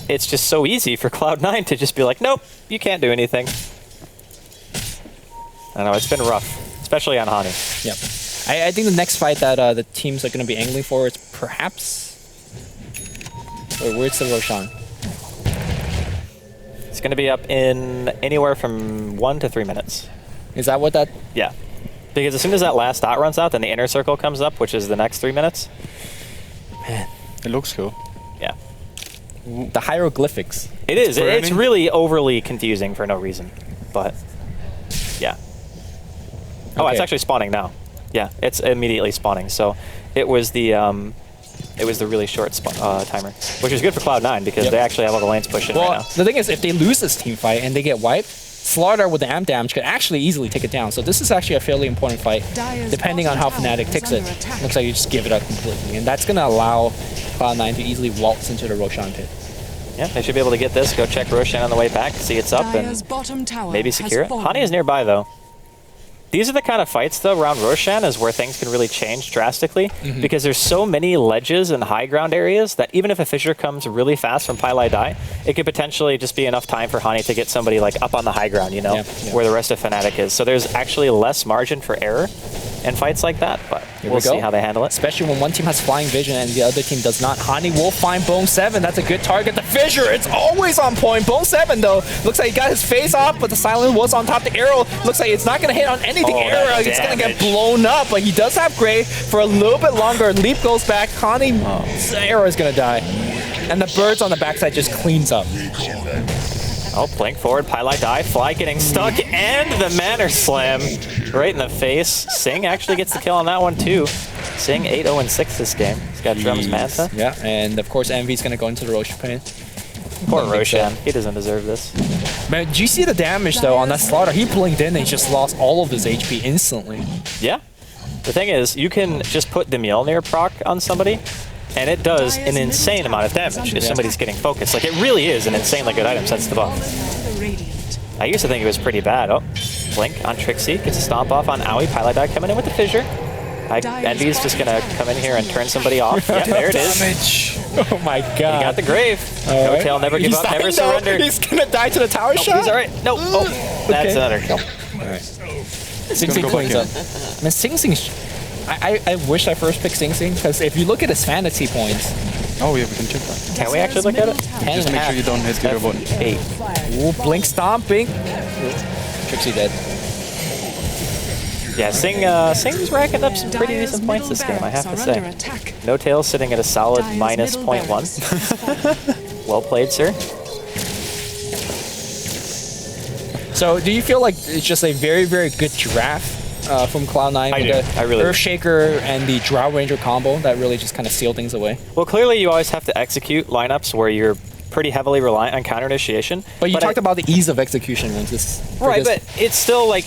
it's just so easy for Cloud9 to just be like, nope, you can't do anything. I know, it's been rough, especially on Hani. Yep. I think the next fight that the teams are going to be angling for is perhaps... Wait, where's the Roshan? It's going to be up in anywhere from 1 to 3 minutes. Is that what that... Yeah. Because as soon as that last dot runs out, then the inner circle comes up, which is the next 3 minutes. Man, It looks cool. Yeah. the hieroglyphics. It is. It's burning? really overly confusing for no reason. But, yeah. Oh, it's Okay. actually spawning now. Yeah, it's immediately spawning. So it was the really short timer, which is good for Cloud9 because Yep. they actually have all the lanes pushed in Well, right now. the thing is, if they lose this team fight and they get wiped, Slaughter with the amp damage could actually easily take it down. So this is actually a fairly important fight, Dire's depending on how bottom tower Fnatic is takes it. under attack. Looks like you just give it up completely, and that's going to allow Cloud9 to easily waltz into the Roshan pit. Yeah, they should be able to get this. Go check Roshan on the way back, see it's up, Dire's and bottom tower maybe has secure it. fallen. Hani is nearby though. These are the kind of fights though around Roshan is where things can really change drastically because there's so many ledges and high ground areas that even if a fissure comes really fast from Pylai Die, it could potentially just be enough time for Hani to get somebody like up on the high ground, you know, where the rest of Fnatic is. So there's actually less margin for error in fights like that, but Here we'll we go. see how they handle it. Especially when one team has flying vision and the other team does not. Hani will find Bone 7. That's a good target. The fissure, it's always on point. Bone 7 though, looks like he got his face off, but the silent was on top. The arrow looks like it's not going to hit on anything. Oh, Arrow, that it's going to get damage. blown up, but he does have Gray for a little bit longer. Leap goes back. Hani's arrow is going to die. And the birds on the backside just cleans up. Oh, blink forward, Pylai Die, Fly getting stuck, and the Manor Slam right in the face. Sing actually gets the kill on that one too. Sing 8-0-6 this game. He's got Drum's Manta. Yeah, and of course Envy's going to go into the Roshan pit. Poor I think so. Roshan, he doesn't deserve this. Man, do you see the damage though on that Slaughter? He blinked in and he just lost all of his HP instantly. Yeah. The thing is, you can just put the Mjolnir proc on somebody, and it does an insane amount of damage if somebody's getting focused. Like, it really is an insanely good item since the buff. The radiant. I used to think it was pretty bad. Oh, Blink on Trixie, gets a stomp off on Owie. Pylai Die coming in with the fissure. Envy's just going to come in here and turn somebody off. Yeah, there it is. Damage. Oh my god. He got the grave. No Alright. tail, never give He's up, never dying, though. surrender. He's gonna die to the tower shot. He's alright. No. Oh, that's Okay. another kill. Sing Sing go cleans back up. Man, Sing Sing. I wish I first picked Sing Sing because if you look at his fantasy points, Oh yeah, we can check that. Can we actually look at it? 10 Just and a make sure half. you don't hit the other button. 8. Ooh, blink stomping. Trixie dead. Yeah, Sing's racking up some pretty Dire's decent points this middle game, I have to barracks are under say. attack. No tail sitting at a solid Dire's minus middle 0.1. Well played, sir. So, do you feel like it's just a very, very good draft from Cloud9 I with do. the I really do. Earthshaker and the Drow Ranger combo that really just kind of seal things away? Well, clearly you always have to execute lineups where you're pretty heavily reliant on counter initiation. But you talked I- about the ease of execution with this. for Right, this- but it's still like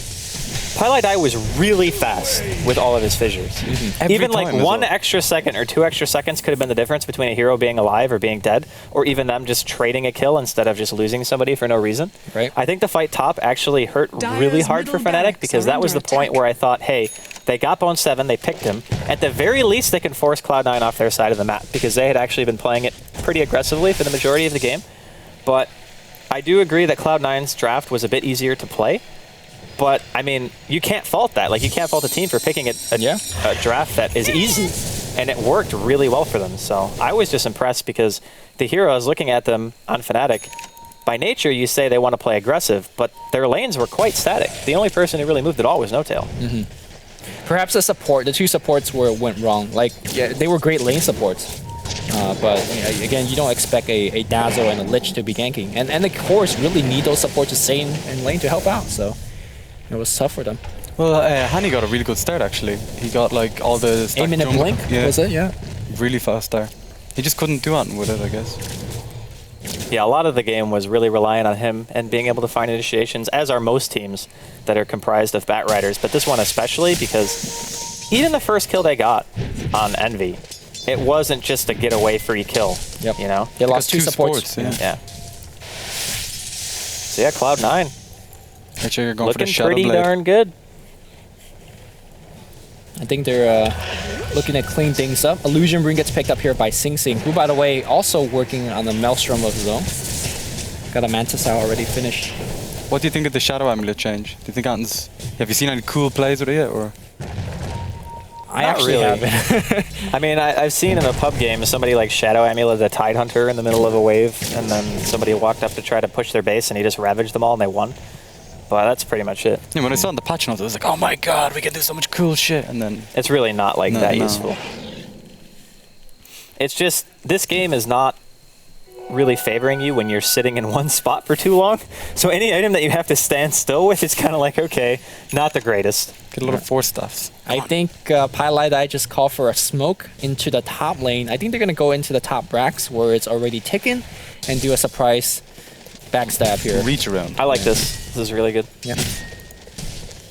Pylai Die was really fast with all of his fissures. Every Even like time as one well. extra second or 2 extra seconds could have been the difference between a hero being alive or being dead, or even them just trading a kill instead of just losing somebody for no reason. Right. I think the fight top actually hurt Dire's really hard for middle Fnatic barracks because are that was the under point attack. where I thought, hey, They got Bone 7, they picked him. At the very least, they can force Cloud9 off their side of the map because they had actually been playing it pretty aggressively for the majority of the game. But I do agree that Cloud9's draft was a bit easier to play. But, I mean, you can't fault that. Like, you can't fault the team for picking a draft that is easy. And it worked really well for them. So I was just impressed because the heroes, looking at them on Fnatic, by nature, you say they want to play aggressive, but their lanes were quite static. The only person who really moved at all was NoTail. Perhaps the two supports went wrong. Like, yeah, they were great lane supports. But you know, again, you don't expect a Dazzle and a Lich to be ganking. And the cores really need those supports to stay in lane to help out. So it was tough for them. Well, Hani got a really good start actually. He got like all the stack 8 minute jump. blink, was it? Yeah. Really fast start. He just couldn't do anything with it, I guess. Yeah, a lot of the game was really reliant on him and being able to find initiations, as are most teams that are comprised of Bat Riders. But this one especially, because even the first kill they got on Envy, it wasn't just a getaway free kill. Yep. You know? They lost two supports. Yeah. So yeah, Cloud9. Actually, you're going for the looking Shadow pretty Blade. darn good. I think they're looking to clean things up. Illusion Rune gets picked up here by Sing Sing, who, by the way, also working on the Maelstrom of his own. Got a Mantis out already finished. What do you think of the Shadow Amulet change? Do you think have you seen any cool plays with it yet, or? I Not actually really. haven't. I mean, I've seen in a pub game somebody like Shadow Amulet a Tide Hunter in the middle of a wave, and then somebody walked up to try to push their base, and he just ravaged them all, and they won. But that's pretty much it. Yeah, when I saw it in the patch notes, I was like, oh my god, we can do so much cool shit, and then... It's really not like that useful. It's just, this game is not really favoring you when you're sitting in one spot for too long. So any item that you have to stand still with is kind of like, okay, not the greatest. Get a lot of force stuffs. I think Pylai just called for a smoke into the top lane. I think they're going to go into the top Brax where it's already ticking and do a surprise backstab here. Reach around. I like this. This is really good. Yeah.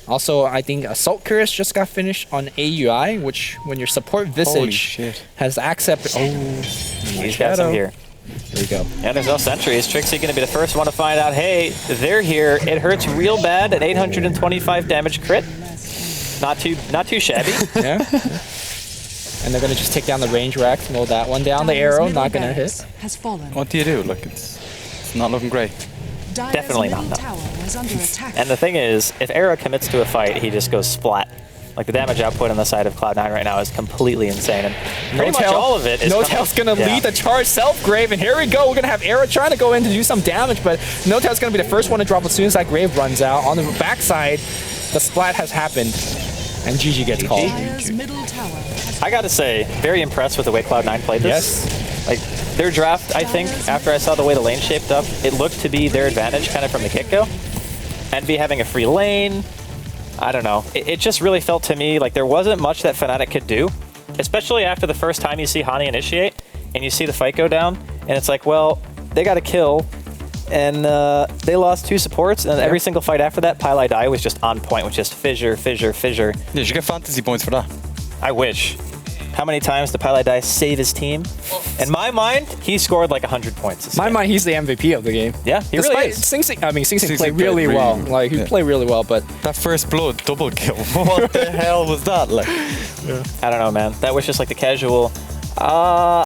Also, I think Assault Curse just got finished on AUI, which when your support Holy Visage shit. has accept. Oh, He's got some here. There we go. And there's no sentries. Trixie going to be the first one to find out, hey, they're here. It hurts real bad at 825 damage crit. Not too shabby. Yeah. And they're going to just take down the range rack, mow that one down. The arrow, not going to hit. Has fallen. What do you do? Look, it's not looking great. Dire's Definitely not, middle no. tower is under attack. And the thing is, if Era commits to a fight, he just goes splat. Like, the damage output on the side of Cloud9 right now is completely insane. And pretty much all of it is NoTail's going to lead the charge self-grave, and here we go. We're going to have Era trying to go in to do some damage, but NoTail's going to be the first one to drop as soon as that grave runs out. On the backside, the splat has happened, and GG gets called. Dire's middle tower has I gotta say, very impressed with the way Cloud9 played this. Yes. Like, their draft, I think, after I saw the way the lane shaped up, it looked to be their advantage kind of from the get-go. Envy having a free lane, I don't know. It just really felt to me like there wasn't much that Fnatic could do, especially after the first time you see Hani initiate, and you see the fight go down, and it's like, well, they got a kill, and they lost 2 supports, and every single fight after that, Pylai Die was just on point with just fissure, fissure, fissure. Yeah, you should get fantasy points for that. I wish. How many times did Pylai Die save his team? In my mind, he scored like 100 points. This My game. mind, he's the MVP of the game. Yeah, he really is. Sing Sing played played really well. really- Like, he yeah. played really well, but That first blood double kill. What the hell was that? Like, I don't know, man. That was just like the casual,